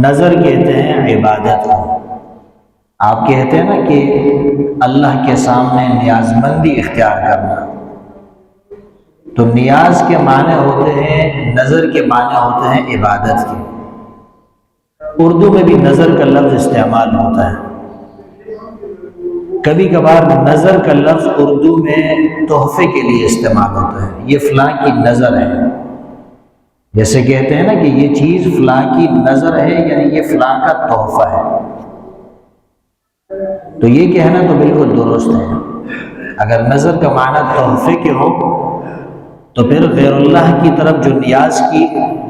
نظر کہتے ہیں عبادت کو۔ آپ کہتے ہیں نا کہ اللہ کے سامنے نیاز مندی اختیار کرنا، تو نیاز کے معنی ہوتے ہیں، نظر کے معنی ہوتے ہیں عبادت کے۔ اردو میں بھی نظر کا لفظ استعمال ہوتا ہے، کبھی کبھار نظر کا لفظ اردو میں تحفے کے لیے استعمال ہوتا ہے، یہ فلاں کی نظر ہے، جیسے کہتے ہیں نا کہ یہ چیز فلاں کی نظر ہے، یعنی یہ فلاں کا تحفہ ہے۔ تو یہ کہنا تو بالکل درست ہے۔ اگر نظر کا معنی تحفے کے ہو تو پھر غیر اللہ کی طرف جو نیاز کی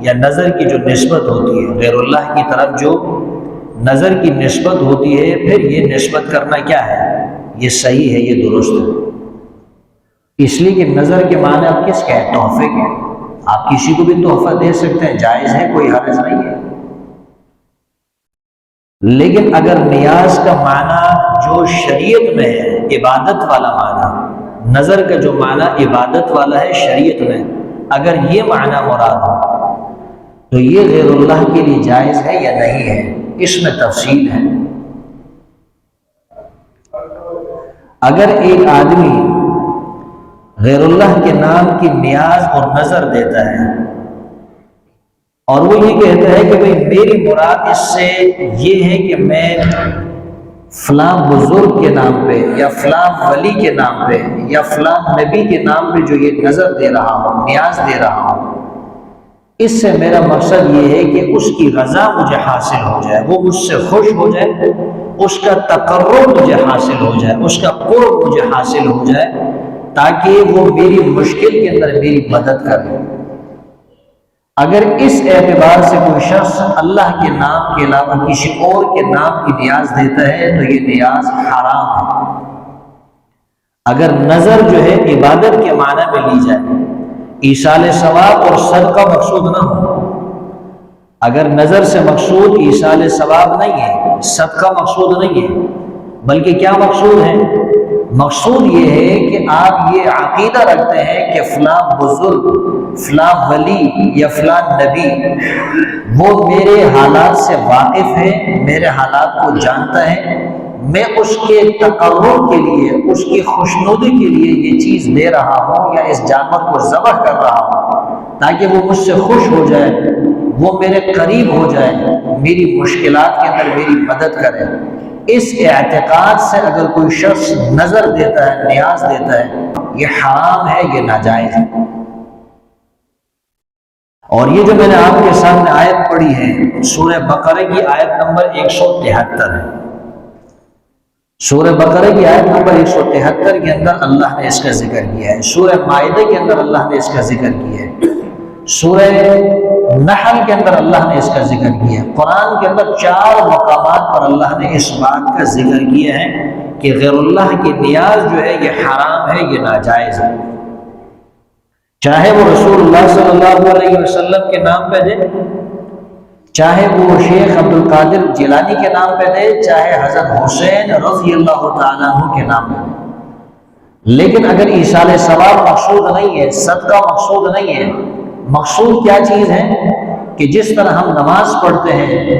یا نظر کی جو نسبت ہوتی ہے، غیر اللہ کی طرف جو نظر کی نسبت ہوتی ہے، پھر یہ نسبت کرنا کیا ہے؟ یہ صحیح ہے، یہ درست ہے۔ اس لیے کہ نظر کے معنی آپ کس کے ہیں؟ تحفے کے۔ آپ کسی کو بھی تحفہ دے سکتے ہیں، جائز ہے، کوئی حرج نہیں ہے۔ لیکن اگر نیاز کا معنی جو شریعت میں ہے، عبادت والا معنی، نظر کا جو معنی عبادت والا ہے شریعت میں، اگر یہ معنی مراد ہو تو یہ غیر اللہ کے لیے جائز ہے یا نہیں ہے، اس میں تفصیل ہے۔ اگر ایک آدمی غیر اللہ کے نام کی نیاز اور نظر دیتا ہے اور وہ یہ کہتا ہے کہ بھئی میری مراد اس سے یہ ہے کہ میں فلاں بزرگ کے نام پہ یا فلاں ولی کے نام پہ یا فلاں نبی کے نام پہ جو یہ نظر دے رہا ہوں، نیاز دے رہا ہوں، اس سے میرا مقصد یہ ہے کہ اس کی رضا مجھے حاصل ہو جائے، وہ مجھ سے خوش ہو جائے، اس کا تقرب مجھے حاصل ہو جائے، اس کا قرب مجھے حاصل ہو جائے، تاکہ وہ میری مشکل کے اندر میری مدد کرے۔ اگر اس اعتبار سے کوئی شخص اللہ کے نام کے علاوہ کسی اور کے نام کی نیاز دیتا ہے تو یہ نیاز حرام ہے۔ اگر نظر جو ہے عبادت کے معنی میں لی جائے، ایصال ثواب اور صدقہ مقصود نہ ہو، اگر نظر سے مقصود ایصال ثواب نہیں ہے، صدقہ مقصود نہیں ہے، بلکہ کیا مقصود ہے؟ مقصود یہ ہے کہ آپ یہ عقیدہ رکھتے ہیں کہ فلاں بزرگ، فلاں ولی یا فلاں نبی وہ میرے حالات سے واقف ہے، میرے حالات کو جانتا ہے، میں اس کے تقرب کے لیے، اس کی خوشنودی کے لیے یہ چیز دے رہا ہوں یا اس جانور کو ذبح کر رہا ہوں تاکہ وہ مجھ سے خوش ہو جائے، وہ میرے قریب ہو جائے، میری مشکلات کے اندر میری مدد کرے۔ اس اعتقاد سے اگر کوئی شخص نظر دیتا ہے، نیاز دیتا ہے، یہ حرام ہے، یہ ناجائز ہے۔ اور یہ جو میں نے آپ کے سامنے آیت پڑھی ہے، سورہ بقرہ کی آیت نمبر 173 ہے۔ سورہ بقرہ کی آیت نمبر 173 کے اندر اللہ نے اس کا ذکر کیا ہے، سورہ مائدہ کے اندر اللہ نے اس کا ذکر کیا ہے، سورہ نحل کے اندر اللہ نے اس کا ذکر کیا ہے۔ قرآن کے اندر 4 مقامات پر اللہ نے اس بات کا ذکر کیا ہے کہ غیر اللہ کی نیاز جو ہے یہ حرام ہے، یہ ناجائز ہے، چاہے وہ رسول اللہ صلی اللہ علیہ وسلم کے نام پہ دے، چاہے وہ شیخ عبد القادر جیلانی کے نام پہ دے، چاہے حضرت حسین رضی اللہ تعالیٰ عنہ کے نام پہ دے۔ لیکن اگر ایصال ثواب مقصود نہیں ہے، صدقہ مقصود نہیں ہے، مقصود کیا چیز ہے کہ جس طرح ہم نماز پڑھتے ہیں،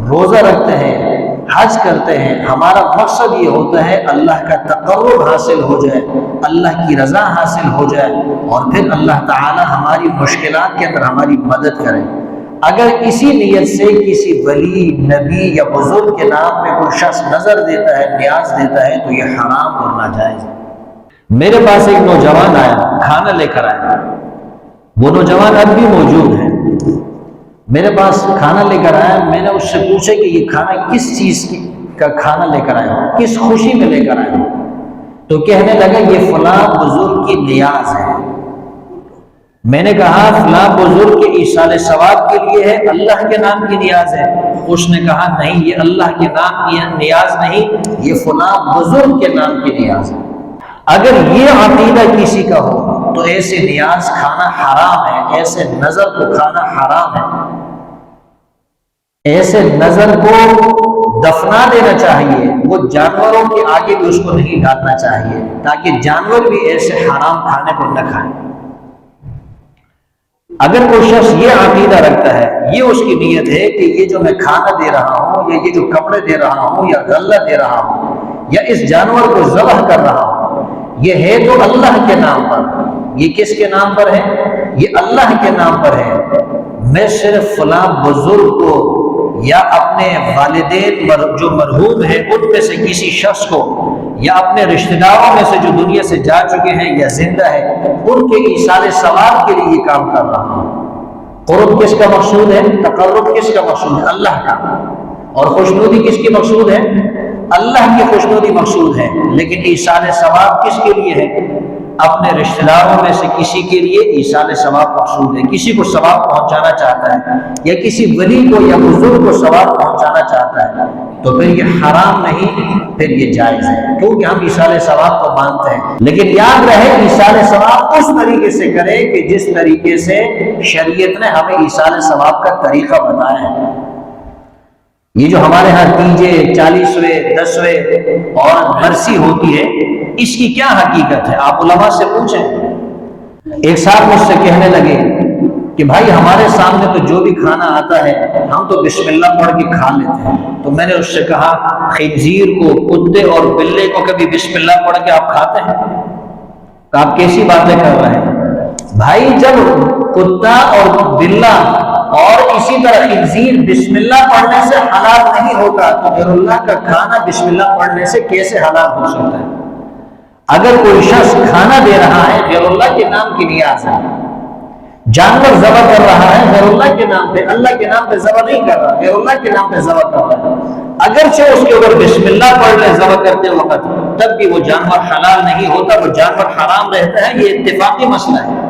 روزہ رکھتے ہیں، حج کرتے ہیں، ہمارا مقصد یہ ہوتا ہے اللہ کا تقرب حاصل ہو جائے، اللہ کی رضا حاصل ہو جائے، اور پھر اللہ تعالی ہماری مشکلات کے اندر ہماری مدد کرے۔ اگر اسی نیت سے کسی ولی، نبی یا بزرگ کے نام پہ کوئی شخص نظر دیتا ہے، نیاز دیتا ہے تو یہ حرام اور ناجائز ہے۔ میرے پاس ایک نوجوان آیا، کھانا لے کر آیا، وہ نوجوان اب بھی موجود ہے، میرے پاس کھانا لے کر آیا، میں نے اس سے پوچھا کہ یہ کھانا کس چیز کا کھانا لے کر آیا ہو، کس خوشی میں لے کر آیا ہو؟ تو کہنے لگا یہ فلاں بزرگ کی نیاز ہے۔ میں نے کہا فلاں بزرگ کے ایصال ثواب کے لیے ہے، اللہ کے نام کی نیاز ہے؟ اس نے کہا نہیں، یہ اللہ کے نام کی نیاز نہیں، یہ فلاں بزرگ کے نام کی نیاز ہے۔ اگر یہ عقیدہ کسی کا ہو تو ایسے نیاز کھانا حرام ہے، ایسے نظر کو کھانا حرام ہے، ایسے نظر کو دفنا دینا چاہیے، وہ جانوروں کے آگے بھی اس کو نہیں ڈالنا چاہیے تاکہ جانور بھی ایسے حرام کھانے کو نہ کھائیں۔ اگر کوئی شخص یہ عقیدہ رکھتا ہے، یہ اس کی نیت ہے کہ یہ جو میں کھانا دے رہا ہوں یا یہ جو کپڑے دے رہا ہوں یا غلہ دے رہا ہوں یا اس جانور کو ذبح کر رہا ہوں، یہ ہے تو اللہ کے نام پر، یہ کس کے نام پر ہے؟ یہ اللہ کے نام پر ہے۔ میں صرف فلاں بزرگ کو یا اپنے والدین جو مرحوم ہیں ان میں سے کسی شخص کو یا اپنے رشتہ داروں میں سے جو دنیا سے جا چکے ہیں یا زندہ ہے ان کے ایصال ثواب کے لیے یہ کام کر رہا ہوں۔ قرب کس کا مقصود ہے؟ تقرب کس کا مقصود ہے؟ اللہ کا۔ اور خوشنودی کس کی مقصود ہے؟ اللہ کی خوشنودی مقصود ہے۔ لیکن ایصال ثواب کس کے لیے ہے؟ اپنے رشتہ داروں میں سے کسی کے لیے ایصال ثواب مقصود ہے، کسی کو ثواب پہنچانا چاہتا ہے یا کسی ولی کو یا بزرگ کو ثواب پہنچانا چاہتا ہے، تو پھر یہ حرام نہیں، پھر یہ جائز ہے، کیونکہ ہم ایصال ثواب کو مانتے ہیں۔ لیکن یاد رہے ایصال ثواب اس طریقے سے کریں کہ جس طریقے سے شریعت نے ہمیں ایصال ثواب کا طریقہ بتایا ہے۔ یہ جو ہمارے ہاں تیجے، 40ویں، 10ویں اور برسی ہوتی ہے، اس کی کیا حقیقت ہے؟ آپ علماء سے پوچھیں۔ ایک صاحب مجھ سے کہنے لگے کہ بھائی ہمارے سامنے تو جو بھی کھانا آتا ہے ہم تو بسم اللہ پڑھ کے کھا لیتے ہیں۔ تو میں نے اس سے کہا خنزیر کو، کتے اور بلے کو کبھی بسم اللہ پڑھ کے آپ کھاتے ہیں؟ تو آپ کیسی باتیں کر رہے ہیں؟ بھائی جب کتا اور بلا اور اسی طرح خنزیر بسم اللہ پڑھنے سے حلال نہیں ہوتا تو غیر اللہ کا کھانا بسم اللہ پڑھنے سے کیسے حلال ہو سکتا ہے؟ اگر کوئی شخص کھانا دے رہا ہے غیر اللہ کے نام کی نیاز ہے، جانور ذبح کر رہا ہے غیر اللہ کے نام پہ، اللہ کے نام پہ ذبح نہیں کر رہا، غیر اللہ کے نام پہ ذبح کر رہا ہے، اگرچہ اس کے اوپر بسم اللہ پڑھ لے ذبح کرتے وقت، تب بھی وہ جانور حلال نہیں ہوتا، وہ جانور حرام رہتا ہے۔ یہ اتفاقی مسئلہ ہے،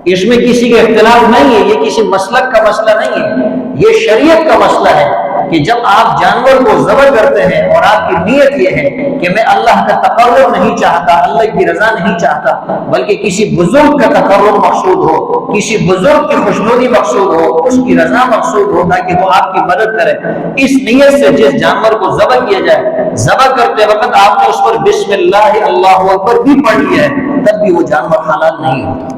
اس میں کسی کا اختلاف نہیں ہے، یہ کسی مسلک کا مسئلہ نہیں ہے، یہ شریعت کا مسئلہ ہے کہ جب آپ جانور کو ذبح کرتے ہیں اور آپ کی نیت یہ ہے کہ میں اللہ کا تقرب نہیں چاہتا، اللہ کی رضا نہیں چاہتا، بلکہ کسی بزرگ کا تقرب مقصود ہو، کسی بزرگ کی خوشنودی مقصود ہو، اس کی رضا مقصود ہو تاکہ وہ آپ کی مدد کرے، اس نیت سے جس جانور کو ذبح کیا جائے، ذبح کرتے وقت آپ نے اس پر بسم اللہ اللہ اکبر بھی پڑھ لیا ہے، تب بھی وہ جانور حلال نہیں ہوتا۔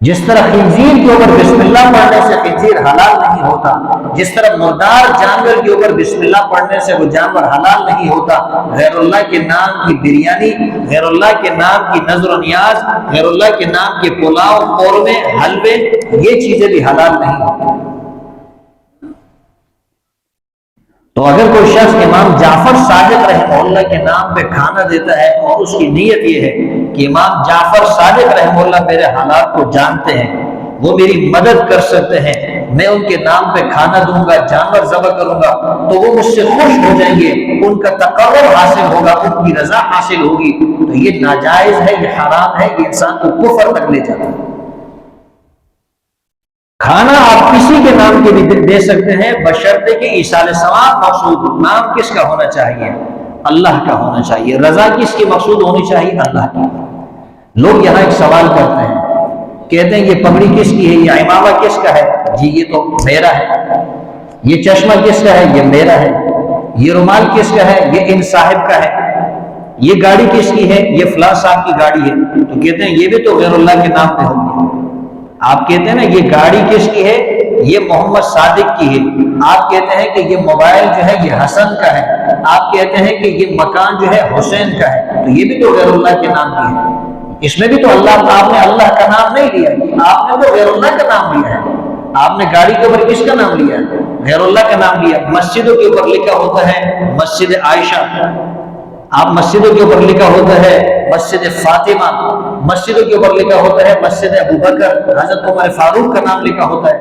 جس طرح خنزیر کے اوپر بسم اللہ پڑھنے سے خنزیر حلال نہیں ہوتا، جس طرح مردار جانور کے اوپر بسم اللہ پڑھنے سے وہ جانور حلال نہیں ہوتا، غیر اللہ کے نام کی بریانی، غیر اللہ کے نام کی نظر و نیاز، غیر اللہ کے نام کے پلاؤ، قورمے، حلوے، یہ چیزیں بھی حلال نہیں ہوتی۔ تو اگر کوئی شخص امام جعفر صادق رحمہ اللہ کے نام پہ کھانا دیتا ہے اور اس کی نیت یہ ہے کہ امام جعفر صادق رحمہ اللہ میرے حالات کو جانتے ہیں، وہ میری مدد کر سکتے ہیں، میں ان کے نام پہ کھانا دوں گا، جانور ذبح کروں گا تو وہ مجھ سے خوش ہو جائیں گے، ان کا تقرب حاصل ہوگا، ان کی رضا حاصل ہوگی، تو یہ ناجائز ہے، یہ حرام ہے، یہ انسان کو کفر تک لے جاتا ہے۔ کھانا آپ کسی کے نام کے بھی دے سکتے ہیں بشرطے کہ ایصال ثواب مقصود ہو۔ نام کس کا ہونا چاہیے؟ اللہ کا ہونا چاہیے۔ رضا کس کی مقصود ہونی چاہیے؟ اللہ کی۔ لوگ یہاں ایک سوال کرتے ہیں، کہتے ہیں یہ پگڑی کس کی ہے، یہ عمامہ کس کا ہے؟ جی یہ تو میرا ہے۔ یہ چشمہ کس کا ہے؟ یہ میرا ہے۔ یہ رومال کس کا ہے؟ یہ ان صاحب کا ہے۔ یہ گاڑی کس کی ہے؟ یہ فلاں صاحب کی گاڑی ہے۔ تو کہتے ہیں یہ بھی تو غیر اللہ کے نام پہ ہوگی۔ آپ کہتے ہیں نا یہ گاڑی کس کی ہے؟ یہ محمد صادق کی ہے۔ آپ کہتے ہیں کہ یہ موبائل جو ہے یہ حسن کا ہے۔ آپ کہتے ہیں کہ یہ مکان جو ہے حسین کا ہے، تو یہ بھی تو غیر اللہ کے نام کی ہے۔ اس میں بھی تو آپ نے اللہ کا نام نہیں لیا، آپ نے تو غیر اللہ کا نام لیا ہے۔ آپ نے گاڑی کے اوپر کس کا نام لیا ہے؟ غیر اللہ کا نام لیا۔ مسجدوں کے اوپر لکھا ہوتا ہے مسجد عائشہ، آپ مسجدوں کے اوپر لکھا ہوتا ہے مسجد فاطمہ، مسجدوں کے اوپر لکھا ہوتا ہے مسجد ابو بکر، حضرت عمر فاروق کا نام لکھا ہوتا ہے۔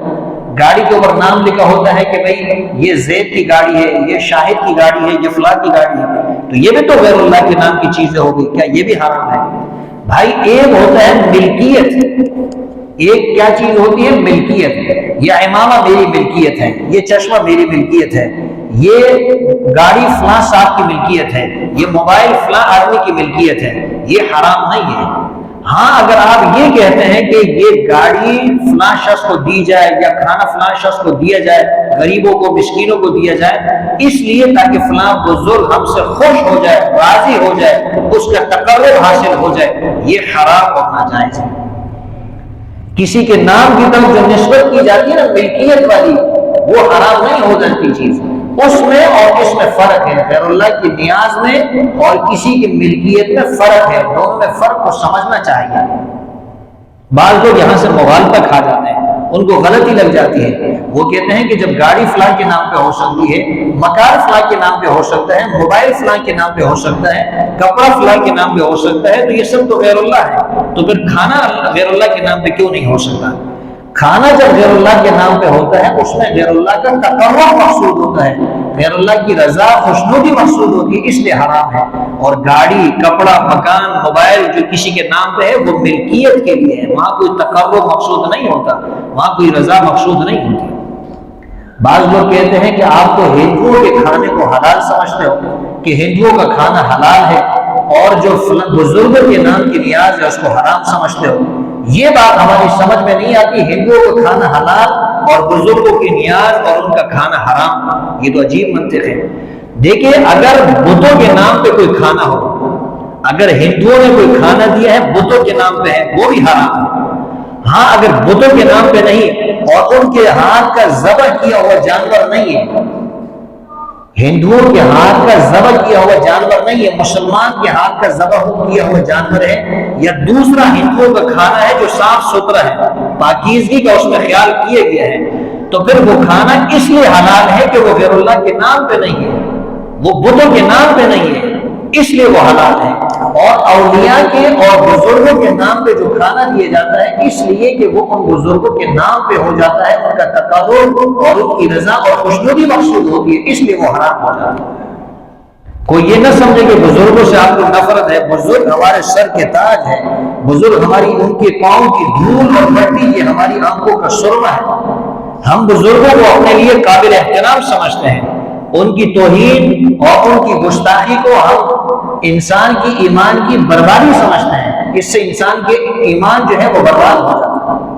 گاڑی کے اوپر نام لکھا ہوتا ہے کہ بھئی یہ زید کی گاڑی ہے، یہ شاہد کی گاڑی ہے، یہ فلاں کی گاڑی ہے، تو یہ بھی تو غیر اللہ کے نام کی چیزیں ہو گئی، کیا یہ بھی حرام ہے؟ بھائی ایک ہوتا ہے ملکیت، ایک کیا چیز ہوتی ہے؟ ملکیت۔ یہ عمامہ میری ملکیت ہے، یہ چشمہ میری ملکیت ہے، یہ گاڑی فلاں صاحب کی ملکیت ہے، یہ موبائل فلاں آدمی کی ملکیت ہے، یہ حرام نہیں ہے۔ ہاں اگر آپ یہ کہتے ہیں کہ یہ گاڑی فلاں شخص کو دی جائے یا کھانا فلاں شخص کو دیا جائے، غریبوں کو، مسکینوں کو دیا جائے، اس لیے تاکہ فلاں بزرگ ہم سے خوش ہو جائے، راضی ہو جائے، اس کا تقرب حاصل ہو جائے، یہ حرام اور ناجائز ہے۔ کسی کے نام کی طرف جو نسبت کی جاتی ہے نا ملکیت والی، وہ حرام نہیں ہو جاتی چیز، اس میں اور اس میں فرق ہے۔ غیر اللہ کی نیاز میں اور کسی کی ملکیت میں فرق ہے، دونوں میں فرق کو سمجھنا چاہیے۔ بعض لوگ یہاں سے مغالطہ کھا جاتے ہیں، ان کو غلطی لگ جاتی ہے، وہ کہتے ہیں کہ جب گاڑی فلاں کے نام پہ ہو سکتی ہے، مکان فلاں کے نام پہ ہو سکتا ہے، موبائل فلاں کے نام پہ ہو سکتا ہے، کپڑا فلاں کے نام پہ ہو سکتا ہے، تو یہ سب تو غیر اللہ ہے، تو پھر کھانا غیر اللہ کے نام پہ کیوں نہیں ہو سکتا؟ کھانا جب غیر اللہ کے نام پہ ہوتا ہے اس میں غیر اللہ کا تقرب مقصود ہوتا ہے، غیر اللہ کی رضا خوشنودی مقصود ہوتی ہے، اس لیے حرام ہے۔ اور گاڑی، کپڑا، مکان، موبائل جو کسی کے نام پہ ہے وہ ملکیت کے لیے ہے، وہاں کوئی تقرب مقصود نہیں ہوتا، وہاں کوئی رضا مقصود نہیں ہوتی۔ بعض لوگ کہتے ہیں کہ آپ تو ہندوؤں کے کھانے کو حلال سمجھتے ہو، کہ ہندوؤں کا کھانا حلال ہے، اور جو بزرگوں کے نام کی نیاز ہے اس کو حرام سمجھتے ہو۔ یہ بات ہماری سمجھ میں نہیں آتی، ہندوؤں کا کھانا حلال اور بزرگوں کی نیاز اور ان کا کھانا حرام، یہ تو عجیب منطق ہے۔ دیکھیے اگر بتوں کے نام پہ کوئی کھانا ہو، اگر ہندوؤں نے کوئی کھانا دیا ہے بتوں کے نام پہ ہے، وہ بھی حرام ہے۔ ہاں اگر بتوں کے نام پہ نہیں اور ان کے ہاتھ کا ذبح کیا ہوا جانور نہیں ہے، ہندوؤں کے ہاتھ کا ذبح کیا ہوا جانور نہیں ہے، مسلمان کے ہاتھ کا ذبح کیا ہوا جانور ہے، یا دوسرا ہندوؤں کا کھانا ہے جو صاف ستھرا ہے، پاکیزگی کا اس میں خیال کیا گیا ہے، تو پھر وہ کھانا اس لیے حلال ہے کہ وہ غیر اللہ کے نام پہ نہیں ہے، وہ بتوں کے نام پہ نہیں ہے، اس لیے وہ حلال ہے۔ اور اولیاء کے اور بزرگوں کے نام پہ جو کھانا دیا جاتا ہے اس لیے کہ وہ ان بزرگوں کے نام پہ ہو جاتا ہے، ان کا تقرب اور ان کی رضا اور خوشنودی مقصود ہوتی ہے، اس لیے وہ حرام ہو جاتا ہے۔ کوئی یہ نہ سمجھے کہ بزرگوں سے آپ کو نفرت ہے، بزرگ ہمارے سر کے تاج ہے، بزرگ ہماری ان کے پاؤں کی دھول اور مٹی یہ ہماری آنکھوں کا سرمہ ہے، ہم بزرگوں کو اپنے لیے قابل احترام سمجھتے ہیں، ان کی توہین اور ان کی گستاخی کو ہم انسان کی ایمان کی بربادی سمجھتے ہیں، اس سے انسان کے ایمان جو ہے وہ برباد ہو جاتا ہے۔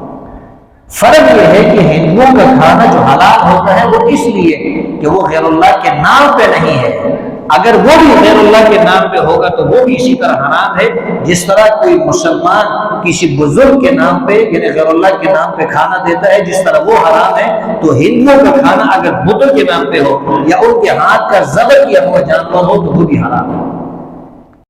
فرق یہ ہے کہ ہندوؤں کا کھانا جو حلال ہوتا ہے وہ اس لیے کہ وہ غیر اللہ کے نام پہ نہیں ہے، اگر وہ بھی غیر اللہ کے نام پہ ہوگا تو وہ بھی اسی طرح حرام ہے، جس طرح کوئی مسلمان کسی بزرگ کے نام پہ یعنی غیر اللہ کے نام پہ کھانا دیتا ہے جس طرح وہ حرام ہے، تو ہندوؤں کا کھانا اگر بتوں کے نام پہ ہو یا ان کے ہاتھ کا ذبح کیا ہوا جانور ہو تو وہ بھی حرام ہے۔